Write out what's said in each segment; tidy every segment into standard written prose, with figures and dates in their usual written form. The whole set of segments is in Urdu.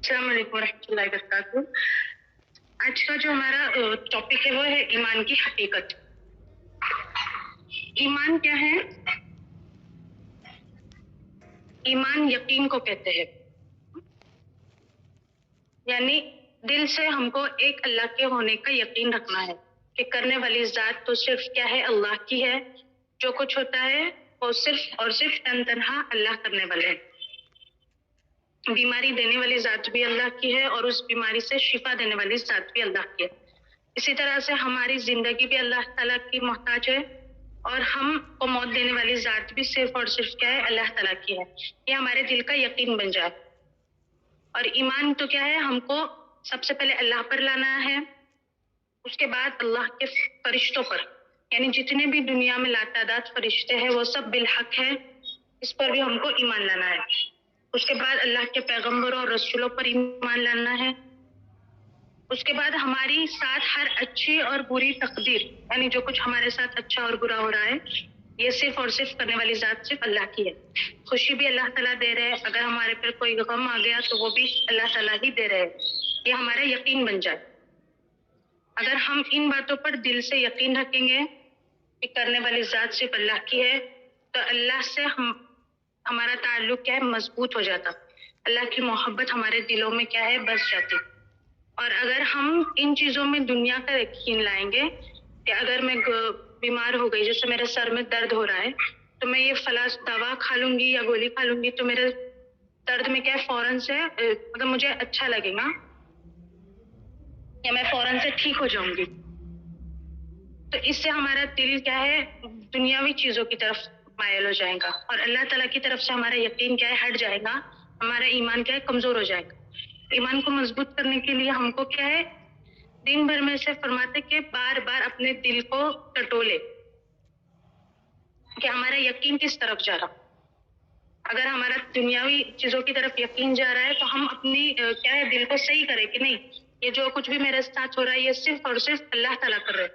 السلام علیکم ورحمۃ اللہ وبرکاتہ۔ آج کا جو ہمارا ٹاپک ہے وہ ہے ایمان کی حقیقت۔ ایمان کیا ہے؟ ایمان یقین کو کہتے ہیں، یعنی دل سے ہم کو ایک اللہ کے ہونے کا یقین رکھنا ہے کہ کرنے والی ذات تو صرف کیا ہے، اللہ کی ہے۔ جو کچھ ہوتا ہے وہ صرف اور صرف تنہا اللہ کرنے والے ہیں۔ بیماری دینے والی ذات بھی اللہ کی ہے اور اس بیماری سے شفا دینے والی ذات بھی اللہ کی ہے۔ اسی طرح سے ہماری زندگی بھی اللہ تعالیٰ کی محتاج ہے اور ہم کو موت دینے والی ذات بھی صرف اور صرف کیا ہے، اللہ تعالیٰ کی ہے۔ یہ ہمارے دل کا یقین بن جائے۔ اور ایمان تو کیا ہے، ہم کو سب سے پہلے اللہ پر لانا ہے، اس کے بعد اللہ کے فرشتوں پر، یعنی جتنے بھی دنیا میں لاتعداد فرشتے ہیں وہ سب بالحق ہے، اس پر بھی ہم کو ایمان لانا ہے۔ اس کے بعد اللہ کے پیغمبروں اور رسولوں پر ایمان لانا ہے۔ اس کے بعد ہماری ساتھ ہر اچھی اور بری تقدیر، یعنی جو کچھ ہمارے ساتھ اچھا اور برا ہو رہا ہے، یہ صرف اور صرف کرنے والی ذات صرف اللہ کی ہے۔ خوشی بھی اللہ تعالیٰ دے رہے ہیں، اگر ہمارے پر کوئی غم آ گیا تو وہ بھی اللہ تعالیٰ ہی دے رہے ہیں۔ یہ ہمارا یقین بن جائے۔ اگر ہم ان باتوں پر دل سے یقین رکھیں گے کہ کرنے والی ذات صرف اللہ کی ہے، تو اللہ سے ہمارا تعلق کیا ہے، مضبوط ہو جاتا۔ اللہ کی محبت ہمارے دلوں میں کیا ہے، بس جاتی۔ اور اگر ہم ان چیزوں میں دنیا کا یقین لائیں گے کہ اگر میں بیمار ہو گئی، جیسے میرے سر میں درد ہو رہا ہے، تو میں یہ فلاں دوا کھا لوں گی یا گولی کھا لوں گی تو میرے درد میں کیا ہے، فوراً سے اگر مجھے اچھا لگے گا یا میں فوراً سے ٹھیک ہو جاؤں گی، تو اس سے ہمارا دل کیا ہے، دنیاوی چیزوں کی طرف مائل ہو جائے گا اور اللہ تعالیٰ کی طرف سے ہمارا یقین کیا ہے، ہٹ جائے گا، ہمارا ایمان کیا ہے، کمزور ہو جائے گا۔ ایمان کو مضبوط کرنے کے لیے ہم کو کیا ہے، دن بھر میں سے فرماتے کہ بار بار اپنے دل کو ٹٹولے کہ ہمارا یقین کس طرف جا رہا۔ اگر ہمارا دنیاوی چیزوں کی طرف یقین جا رہا ہے تو ہم اپنی کیا ہے، دل کو صحیح کریں کہ نہیں، یہ جو کچھ بھی میرے ساتھ ہو رہا ہے یہ صرف اور صرف اللہ تعالیٰ کر رہے،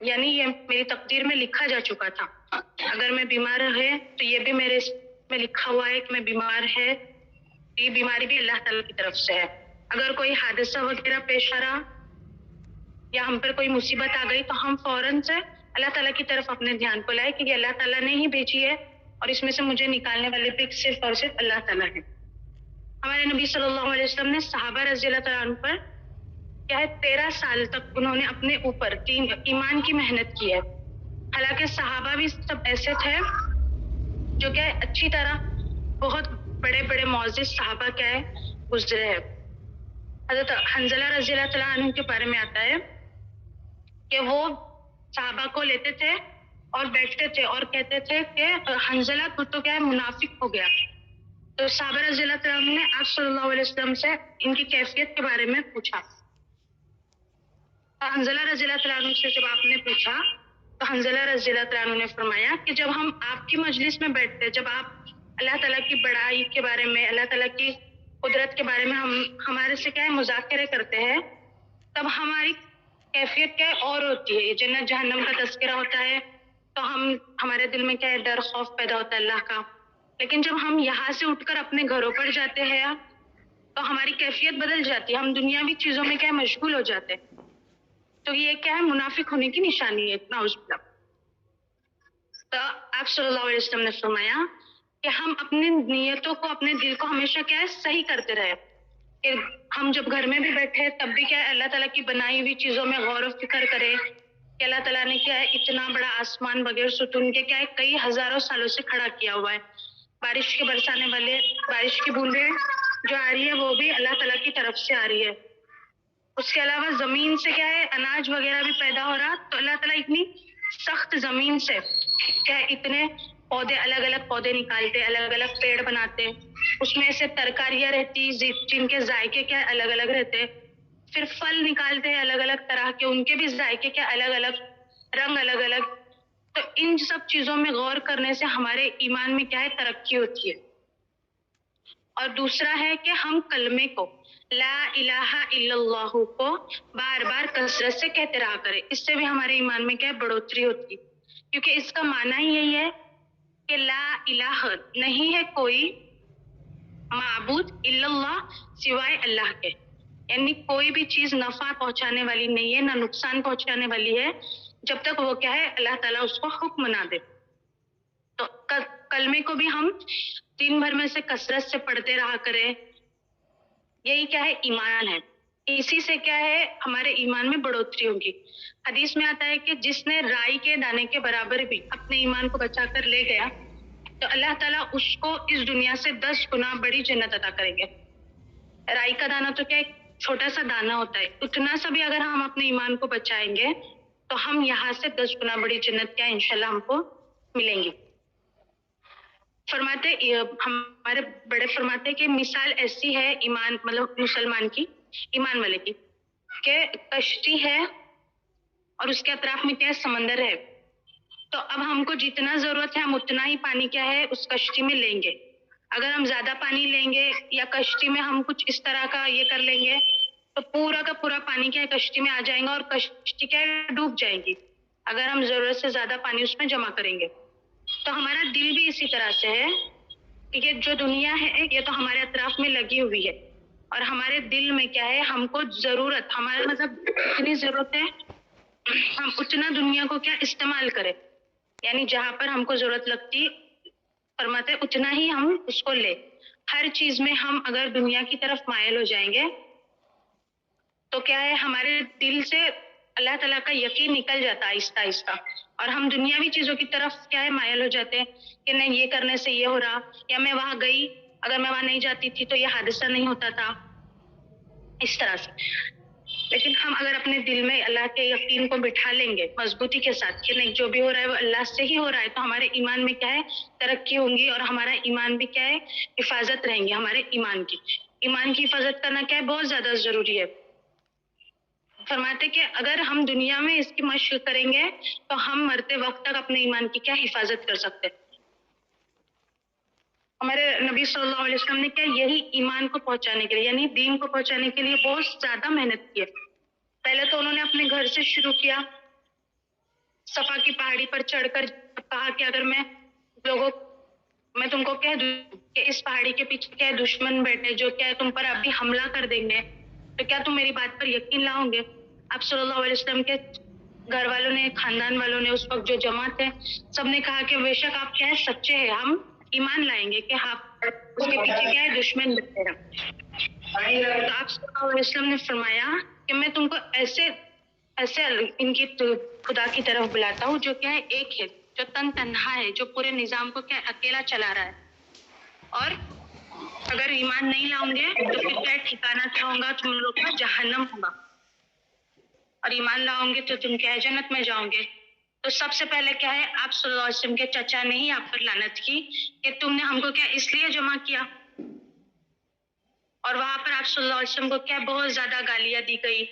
یعنی یہ میری تقدیر میں لکھا جا چکا تھا۔ اگر میں بیمار ہے تو یہ بھی میرے میں لکھا ہوا ہے کہ میں بیمار ہے، یہ بیماری بھی اللہ تعالیٰ کی طرف سے ہے۔ اگر کوئی حادثہ وغیرہ پیش آ رہا یا ہم پر کوئی مصیبت آ گئی تو ہم فوراً سے اللہ تعالیٰ کی طرف اپنے دھیان کو لائے کہ یہ اللہ تعالیٰ نے ہی بھیجی ہے اور اس میں سے مجھے نکالنے والے بھی صرف اور صرف اللہ تعالیٰ ہے۔ ہمارے نبی صلی اللہ علیہ وسلم نے صحابہ رضی اللہ تعالیٰ عنہ پر کیا ہے 13 سال تک انہوں نے اپنے اوپر ایمان کی محنت کی ہے۔ حالانکہ صحابہ بھی سب ایسے تھے جو کہ اچھی طرح بہت بڑے بڑے معزز صحابہ کیا ہے، گزرے ہیں۔ حضرت حنظلہ رضی اللہ تعالیٰ عنہ کے بارے میں آتا ہے کہ وہ صحابہ کو لیتے تھے اور بیٹھتے تھے اور کہتے تھے کہ حنظلہ تو کیا ہے، منافق ہو گیا۔ تو صحابہ رضی اللہ تعالیٰ عنہ نے آپ صلی اللہ علیہ وسلم سے ان کی کیفیت کے بارے میں پوچھا۔ حنظلہ رضی اللہ تعالیٰ عنہ سے جب آپ نے پوچھا تو حنظلہ رضی اللہ تعالیٰ عنہ نے فرمایا کہ جب ہم آپ کی مجلس میں بیٹھتے، جب آپ اللہ تعالیٰ کی بڑائی کے بارے میں، اللہ تعالیٰ کی قدرت کے بارے میں ہمارے سے کیا ہے، مذاکرے کرتے ہیں، تب ہماری کیفیت کیا ہے، اور ہوتی ہے۔ جنت جہنم کا تذکرہ ہوتا ہے تو ہمارے دل میں کیا ہے، ڈر خوف پیدا ہوتا ہے اللہ کا۔ لیکن جب ہم یہاں سے اٹھ کر اپنے گھروں پر جاتے ہیں تو ہماری کیفیت بدل جاتی ہے، ہم دنیاوی چیزوں میں کیا ہے، مشغول ہو جاتے ہیں۔ تو یہ کیا ہے، منافق ہونے کی نشانی ہے، نعوذ باللہ۔ تو آپ صلی اللہ علیہ وسلم نے فرمایا کہ ہم اپنی نیتوں کو، اپنے دل کو ہمیشہ کیا ہے، صحیح کرتے رہے کہ ہم جب گھر میں بھی بیٹھے تب بھی کیا ہے، اللہ تعالیٰ کی بنائی ہوئی چیزوں میں غور و فکر کرے کہ اللہ تعالیٰ نے کیا ہے، اتنا بڑا آسمان بغیر ستون کے کیا ہے، کئی ہزاروں سالوں سے کھڑا کیا ہوا ہے۔ بارش کے برسانے والے، بارش کی بوندیں جو آ رہی ہے وہ بھی اللہ تعالیٰ کی طرف سے آ رہی ہے۔ اس کے علاوہ زمین سے کیا ہے، اناج وغیرہ بھی پیدا ہو رہا، تو اللہ تعالیٰ اتنی سخت زمین سے کیا ہے، اتنے پودے، الگ الگ پودے نکالتے، الگ الگ پیڑ بناتے، اس میں سے ترکاریاں رہتی جن کے ذائقے کیا الگ الگ رہتے، پھر پھل نکالتے ہیں الگ الگ طرح کے، ان کے بھی ذائقے کیا الگ الگ، رنگ الگ الگ۔ تو ان سب چیزوں میں غور کرنے سے ہمارے ایمان میں کیا ہے، ترقی ہوتی ہے۔ اور دوسرا ہے کہ ہم کلمے کو، لا الہ الا اللہ کو بار بار کثرت سے کہتے رہا کریں، اس سے بھی ہمارے ایمان میں کیا ہے، بڑھوتری ہوتی ہے۔ کیونکہ اس کا معنی ہی یہی ہے کہ لا الہ، نہیں ہے کوئی معبود الا اللہ، سوائے اللہ کے، یعنی کوئی بھی چیز نفع پہنچانے والی نہیں ہے، نہ نقصان پہنچانے والی ہے، جب تک وہ کیا ہے اللہ تعالیٰ اس کو حکم نہ دے. تو کلمے کو بھی ہم دن بھر میں سے کثرت سے پڑھتے رہا کریں. یہی کیا ہے ایمان ہے. اسی سے کیا ہے ہمارے ایمان میں بڑھوتری ہوگی. حدیث میں آتا ہے کہ جس نے رائی کے دانے کے برابر بھی اپنے ایمان کو بچا کر لے گیا تو اللہ تعالیٰ اس کو اس دنیا سے 10 گنا بڑی جنت عطا کریں گے. رائی کا دانہ تو کیا ایک چھوٹا سا دانہ ہوتا ہے، اتنا سا بھی اگر ہم اپنے ایمان کو بچائیں گے تو ہم یہاں سے 10 گنا بڑی جنت کیا انشاءاللہ ہم کو ملیں گی. فرماتے ہمارے بڑے فرماتے کہ مثال ایسی ہے ایمان مطلب مسلمان کی، ایمان والے کی، کہ کشتی ہے اور اس کے اطراف میں کیا ہے سمندر ہے. تو اب ہم کو جتنا ضرورت ہے ہم اتنا ہی پانی کیا ہے اس کشتی میں لیں گے. اگر ہم زیادہ پانی لیں گے یا کشتی میں ہم کچھ اس طرح کا یہ کر لیں گے تو پورا کا پورا پانی کیا ہے کشتی میں آ جائے گا اور کشتی کیا ہے ڈوب جائے گی اگر ہم ضرورت سے زیادہ پانی اس میں جمع کریں گے. تو ہمارا دل بھی اسی طرح سے ہے کہ یہ جو دنیا ہے یہ تو ہمارے اطراف میں لگی ہوئی ہے اور ہمارے دل میں کیا ہے ہم کو ضرورت ہمارے مطلب اتنی ضرورت ہے ہم اتنا دنیا کو کیا استعمال کریں، یعنی جہاں پر ہم کو ضرورت لگتی فرماتے اتنا ہی ہم اس کو لے. ہر چیز میں ہم اگر دنیا کی طرف مائل ہو جائیں گے تو کیا ہے ہمارے دل سے اللہ تعالیٰ کا یقین نکل جاتا ہے آہستہ آہستہ اور ہم دنیاوی چیزوں کی طرف کیا ہے مائل ہو جاتے ہیں کہ نہیں یہ کرنے سے یہ ہو رہا یا میں وہاں گئی اگر میں وہاں نہیں جاتی تھی تو یہ حادثہ نہیں ہوتا تھا اس طرح سے. لیکن ہم اگر اپنے دل میں اللہ کے یقین کو بٹھا لیں گے مضبوطی کے ساتھ کہ نہیں جو بھی ہو رہا ہے وہ اللہ سے ہی ہو رہا ہے تو ہمارے ایمان میں کیا ہے ترقی ہوں گی اور ہمارا ایمان بھی کیا ہے حفاظت رہیں گی ہمارے ایمان کی. ایمان کی حفاظت کرنا کیا ہے بہت زیادہ ضروری ہے. فرماتے کہ اگر ہم دنیا میں اس کی مشق کریں گے تو ہم مرتے وقت تک اپنے ایمان کی کیا حفاظت کر سکتے. ہمارے نبی صلی اللہ علیہ وسلم نے کیا یہی ایمان کو پہنچانے کے لیے یعنی دین کو پہنچانے کے لیے بہت زیادہ محنت کی ہے. پہلے تو انہوں نے اپنے گھر سے شروع کیا، صفا کی پہاڑی پر چڑھ کر کہا کہ اگر میں تم کو کہہ دوں کہ اس پہاڑی کے پیچھے کیا دشمن بیٹھے جو کیا تم پر ابھی حملہ کر دیں گے تو کیا تم میری بات پر یقین لاؤ گے. آپ صلی اللہ علیہ وسلم کے گھر والوں نے خاندان والوں نے اس وقت جو جمع تھے سب نے کہا کہ بے شک آپ کیا ہے سچے ہیں، ہم ایمان لائیں گے کہ ہاں اس کے پیچھے کیا ہے دشمن بیٹھے ہیں. تو آپ صلی اللہ علیہ وسلم نے فرمایا کہ میں تم کو ایسے ان کی خدا کی طرف بلاتا ہوں جو کیا ہے ایک ہے، جو تنہا ہے، جو پورے نظام کو کیا اکیلا چلا رہا ہے. اور اگر ایمان نہیں لاؤں گے تو پھر کیا ٹھکانہ کیا ہوگا تم لوگ کا جہنم ہوگا اور ایمان لاؤں گے تو تم کیا ہے جنت میں جاؤ گے. تو سب سے پہلے کیا ہے آپ صلی اللہ علیہ وسلم کے چچا نے ہی آپ پر لعنت کی کہ تم نے ہم کو کیا اس لیے جمع کیا. اور وہاں پر آپ صلی اللہ علیہ وسلم کو کیا بہت زیادہ گالیاں دی گئی.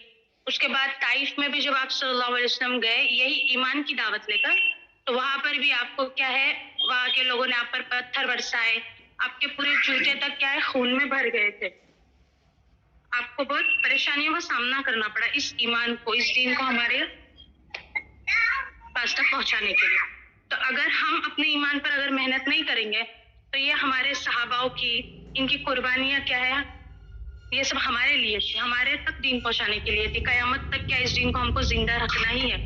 اس کے بعد طائف میں بھی جب آپ صلی اللہ علیہ وسلم گئے یہی ایمان کی دعوت لے کر تو وہاں پر بھی آپ کو کیا ہے وہاں کے لوگوں نے آپ پر پتھر برسائے، آپ کے پورے جوتے تک کیا ہے خون میں بھر گئے تھے. آپ کو بہت پریشانیوں کا سامنا کرنا پڑا اس ایمان کو اس دین کو ہمارے پاس تک پہنچانے کے لیے. تو اگر ہم اپنے ایمان پر اگر محنت نہیں کریں گے تو یہ ہمارے صحاباؤں کی ان کی قربانیاں کیا ہے یہ سب ہمارے لیے تھی، ہمارے تک دین پہنچانے کے لیے تھی. قیامت تک کیا اس دین کو ہم کو زندہ رکھنا ہی ہے.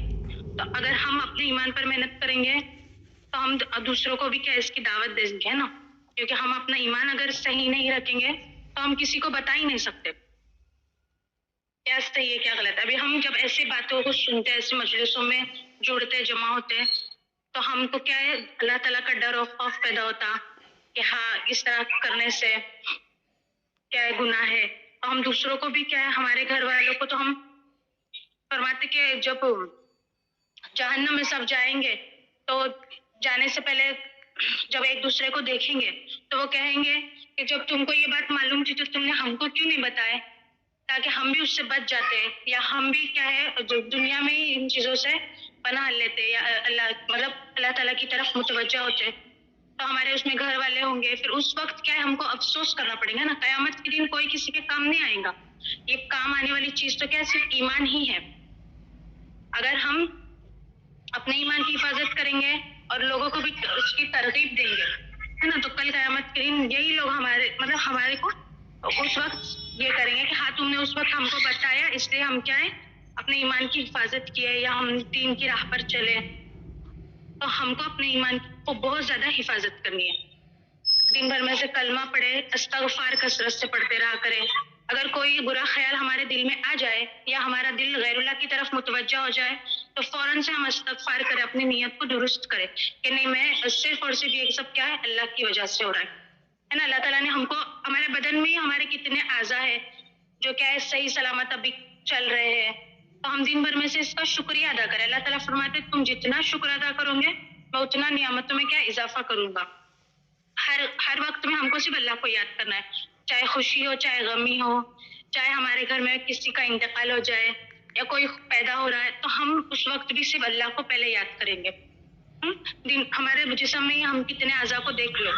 تو اگر ہم اپنے ایمان پر محنت کریں گے تو ہم دوسروں کو بھی کیا اس کی دعوت دیں گے نا، کیونکہ ہم اپنا ایمان اگر صحیح نہیں رکھیں گے تو ہم کسی کو بتا ہی نہیں سکتے کیا صحیح ہے کیا غلط ہے. ابھی ہم جب ایسی باتوں کو سنتے ایسی مجلسوں میں جڑتے جمع ہوتے تو ہم کو کیا ہے اللہ تعالیٰ کا ڈر اور خوف پیدا ہوتا کہ ہاں اس طرح کرنے سے کیا ہے گناہ ہے. اور ہم دوسروں کو بھی کیا ہے ہمارے گھر والوں کو تو ہم فرماتے کہ جب جہنم میں سب جائیں گے تو جانے سے پہلے جب ایک دوسرے کو دیکھیں گے تو وہ کہیں گے کہ جب تم کو یہ بات معلوم تھی تو تم نے ہم کو کیوں نہیں بتائے تاکہ ہم بھی اس سے بچ جاتے یا ہم بھی کیا ہے جو دنیا میں ہی ان چیزوں سے پناہ لیتے یا اللہ تعالیٰ کی طرف متوجہ ہوتے تو ہمارے اس میں گھر والے ہوں گے. پھر اس وقت کیا ہے ہم کو افسوس کرنا پڑے گا نا. قیامت کے دن کوئی کسی کے کام نہیں آئے گا. یہ کام آنے والی چیز تو کیا صرف ایمان ہی ہے. اگر ہم اپنے ایمان کی حفاظت کریں گے اور لوگوں کو بھی اس کی ترغیب دیں گے ہے نا. تو کل قیامت کے دن یہی لوگ ہمارے کو اس وقت یہ کریں گے کہ ہاں تم نے اس وقت ہم کو بتایا اس لیے ہم کیا ہے اپنے ایمان کی حفاظت کیے یا ہم دین کی راہ پر چلے. تو ہم کو اپنے ایمان کو بہت زیادہ حفاظت کرنی ہے. دن بھر میں سے کلمہ پڑھے, استغفار کثرت سے پڑھتے رہا کریں. اگر کوئی برا خیال ہمارے دل میں آ جائے یا ہمارا دل غیر اللہ کی طرف متوجہ ہو جائے تو فوراً سے ہم استغفار کریں, اپنی نیت کو درست کریں کہ نہیں میں صرف اور صرف یہ سب کیا ہے اللہ کی وجہ سے ہو رہا ہے نا. اللہ تعالیٰ نے ہم کو ہمارے بدن میں ہمارے کتنے اعضاء ہے جو کیا ہے صحیح سلامت ابھی چل رہے ہیں, تو ہم دن بھر میں سے اس کا شکریہ ادا کریں. اللہ تعالیٰ فرماتے تم جتنا شکر ادا کرو گے میں اتنا نعمتوں میں کیا اضافہ کروں گا. ہر وقت میں ہم کو صرف اللہ کو یاد کرنا ہے, چاہے خوشی ہو چاہے غمی ہو, چاہے ہمارے گھر میں کسی کا انتقال ہو جائے یا کوئی پیدا ہو رہا ہے تو ہم اس وقت بھی صرف اللہ کو پہلے یاد کریں گے. ہمارے جسم میں ہم کتنے اعضاء کو دیکھ لو,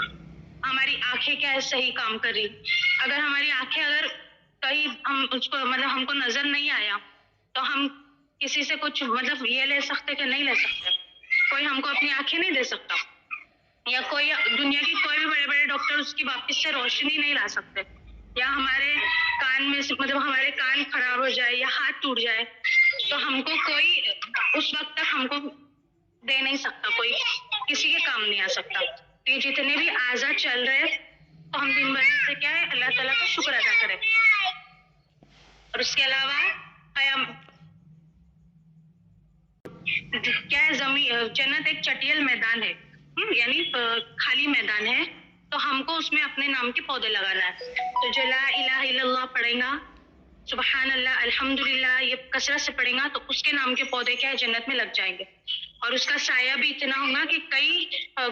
ہماری آنکھیں کیا ہے صحیح کام کر رہی. اگر ہماری آنکھیں اگر کہیں ہم اس کو ہم کو نظر نہیں آیا تو ہم کسی سے کچھ یہ لے سکتے کہ نہیں لے سکتے. کوئی ہم کو اپنی آنکھیں نہیں دے سکتا, یا کوئی دنیا کی کوئی بھی بڑے بڑے ڈاکٹر اس کی واپس سے روشنی نہیں لا سکتے. یا ہمارے کان میں سے ہمارے کان خراب ہو جائے یا ہاتھ ٹوٹ جائے تو ہم کو کوئی اس وقت تک ہم کو دے نہیں سکتا, کوئی کسی کے کام نہیں آ سکتا. یہ جتنے بھی اعضاء چل رہے تو ہم دن بھر سے کیا ہے اللہ تعالیٰ کا شکر ادا کریں. اور اس کے علاوہ کیا ہے جنت ایک چٹیل میدان ہے, یعنی خالی میدان ہے, تو ہم کو اس میں اپنے نام کے پودے لگانا ہے. تو جو لا الہ الا اللہ پڑھے گا, سبحان اللہ الحمدللہ یہ کثرت سے پڑھے گا تو اس کے نام کے پودے کیا ہے جنت میں لگ جائیں گے. اور اس کا سایہ بھی اتنا ہوگا کہ کئی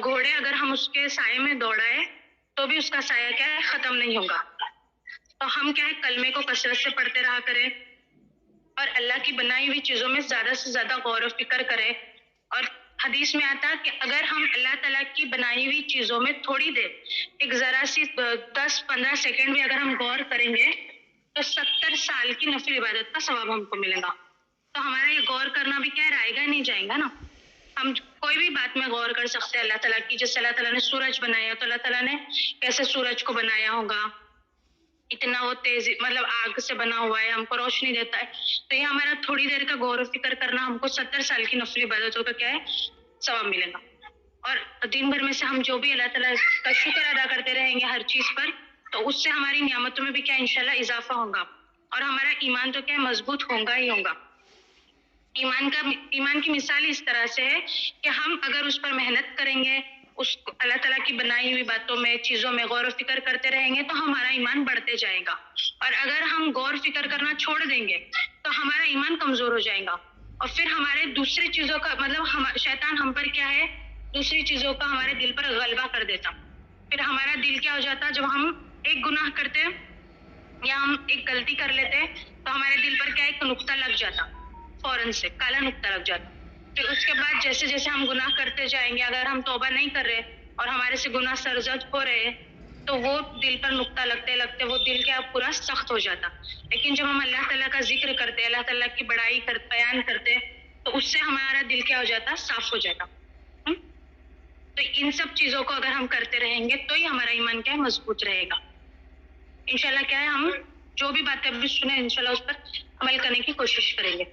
گھوڑے اگر ہم اس کے سائے میں دوڑائے تو بھی اس کا سایہ کیا ہے ختم نہیں ہوگا. تو ہم کیا ہے کلمے کو کثرت سے پڑھتے رہا کریں اور اللہ کی بنائی ہوئی چیزوں میں زیادہ سے زیادہ غور و فکر کریں. اور حدیث میں آتا کہ اگر ہم اللہ تعالیٰ کی بنائی ہوئی چیزوں میں تھوڑی دیر ایک ذرا سی 10-15 سیکنڈ بھی اگر ہم غور کریں گے تو 70 سال کی نفل عبادت کا ثواب ہم کو ملے گا. تو ہمارا یہ غور کرنا بھی کیا رائے گا نہیں جائے گا نا. ہم کوئی بھی بات میں غور کر سکتے ہیں اللہ تعالیٰ کی. جیسے اللہ تعالیٰ نے سورج بنایا تو اللہ تعالیٰ نے کیسے سورج کو بنایا ہوگا, اتنا وہ تیز آگ سے بنا ہوا ہے, ہم کو روشنی دیتا ہے. تو یہ ہمارا تھوڑی دیر کا غور و فکر کرنا ہم کو 70 سال کی نفلی عبادتوں کا کیا ہے ثواب ملے گا. اور دن بھر میں سے ہم جو بھی اللہ تعالیٰ کا شکر ادا کرتے رہیں گے ہر چیز پر تو اس سے ہماری نعمتوں میں بھی کیا انشاءاللہ اضافہ ہوگا اور ہمارا ایمان تو کیا مضبوط ہوگا ہی ہوگا. ایمان کی مثال اس طرح سے ہے کہ ہم اگر اس پر محنت کریں گے, اس اللہ تعالیٰ کی بنائی ہوئی باتوں میں چیزوں میں غور و فکر کرتے رہیں گے تو ہمارا ایمان بڑھتے جائے گا. اور اگر ہم غور و فکر کرنا چھوڑ دیں گے تو ہمارا ایمان کمزور ہو جائے گا اور پھر ہمارے دوسری چیزوں کا شیطان ہم پر کیا ہے دوسری چیزوں کا ہمارے دل پر غلبہ کر دیتا. پھر ہمارا دل کیا ہو جاتا جب ہم ایک گناہ کرتے یا ہم ایک غلطی کر لیتے تو ہمارے دل پر کیا ایک نقطہ لگ جاتا, فوراً سے کالا نقطہ لگ جاتا. پھر اس کے بعد جیسے جیسے ہم گناہ کرتے جائیں گے, اگر ہم توبہ نہیں کر رہے اور ہمارے سے گناہ سرزد ہو رہے تو وہ دل پر نقطہ لگتے لگتے وہ دل کیا پورا سخت ہو جاتا. لیکن جب ہم اللہ تعالیٰ کا ذکر کرتے, اللہ تعالیٰ کی بڑائی بیان کرتے تو اس سے ہمارا دل کیا ہو جاتا صاف ہو جاتا. تو ان سب چیزوں کو اگر ہم کرتے رہیں گے تو ہی ہمارا ایمان کیا ہے مضبوط رہے گا. انشاءاللہ کیا ہے ہم جو بھی باتیں ابھی سنیں انشاءاللہ اس پر عمل کرنے کی کوشش کریں گے.